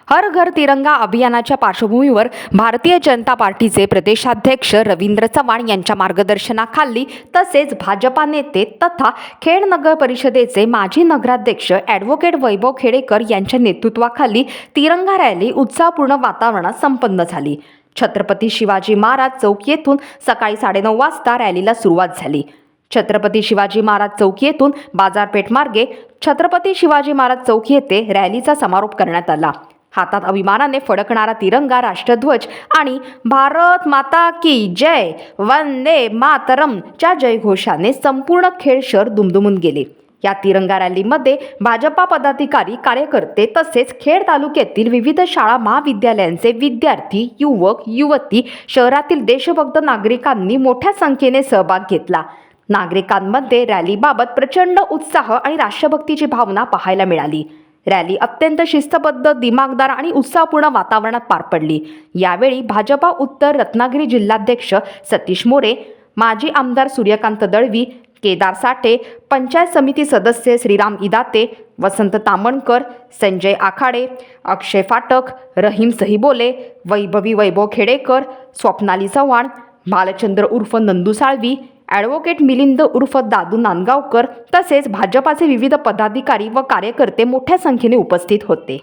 हर घर तिरंगा अभियानाच्या पार्श्वभूमीवर भारतीय जनता पार्टीचे प्रदेशाध्यक्ष रवींद्र चव्हाण यांच्या मार्गदर्शनाखाली तसेच भाजपा नेते तथा खेड नगर परिषदेचे माजी नगराध्यक्ष ॲडव्होकेट वैभव खेडेकर यांच्या नेतृत्वाखाली तिरंगा रॅली उत्साहपूर्ण वातावरणात संपन्न झाली। छत्रपती शिवाजी महाराज चौक येथून सकाळी 9:30 वाजता रॅलीला सुरुवात झाली। छत्रपती शिवाजी महाराज चौक येथून बाजारपेठ मार्गे छत्रपती शिवाजी महाराज चौक येथे रॅलीचा समारोप करण्यात आला। हातात अभिमानाने फडकणारा तिरंगा, राष्ट्रध्वज आणि भारत माता की जय, वंदे मातरम च्या जयघोषाने संपूर्ण खेड शहर दुमदुमून गेले। या तिरंगा रॅलीमध्ये भाजपा पदाधिकारी, कार्यकर्ते तसेच खेड तालुक्यातील विविध शाळा महाविद्यालयांचे विद्यार्थी, युवक, युवती, शहरातील देशभक्त नागरिकांनी मोठ्या संख्येने सहभाग घेतला। नागरिकांमध्ये रॅलीबाबत प्रचंड उत्साह आणि राष्ट्रभक्तीची भावना पाहायला मिळाली। रॅली अत्यंत शिस्तबद्ध, दिमागदार आणि उत्साहपूर्ण वातावरणात पार पडली। यावेळी भाजपा उत्तर रत्नागिरी जिल्हाध्यक्ष सतीश मोरे, माजी आमदार सूर्यकांत दळवी, केदार साठे, पंचायत समिती सदस्य श्रीराम इदाते, वसंत तामणकर, संजय आखाडे, अक्षय फाटक, रहीम सहीबोले, वैभवी वैभव खेडेकर, स्वप्नाली चव्हाण, भालचंद्र उर्फ नंदू साळवी, ॲडव्होकेट मिलिंद उर्फ दादू नांदगावकर तसेच भाजपाचे विविध पदाधिकारी व कार्यकर्ते मोठ्या संख्येने उपस्थित होते।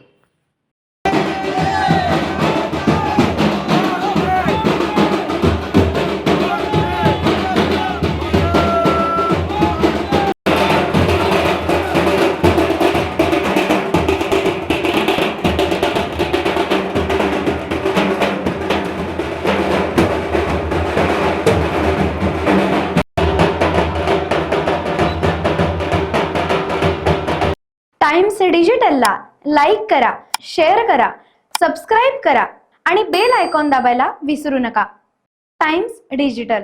टाइम्स डिजिटलला लाईक करा, शेअर करा, सबस्क्राईब करा आणि बेल आयकॉन दाबायला विसरू नका। Times digital.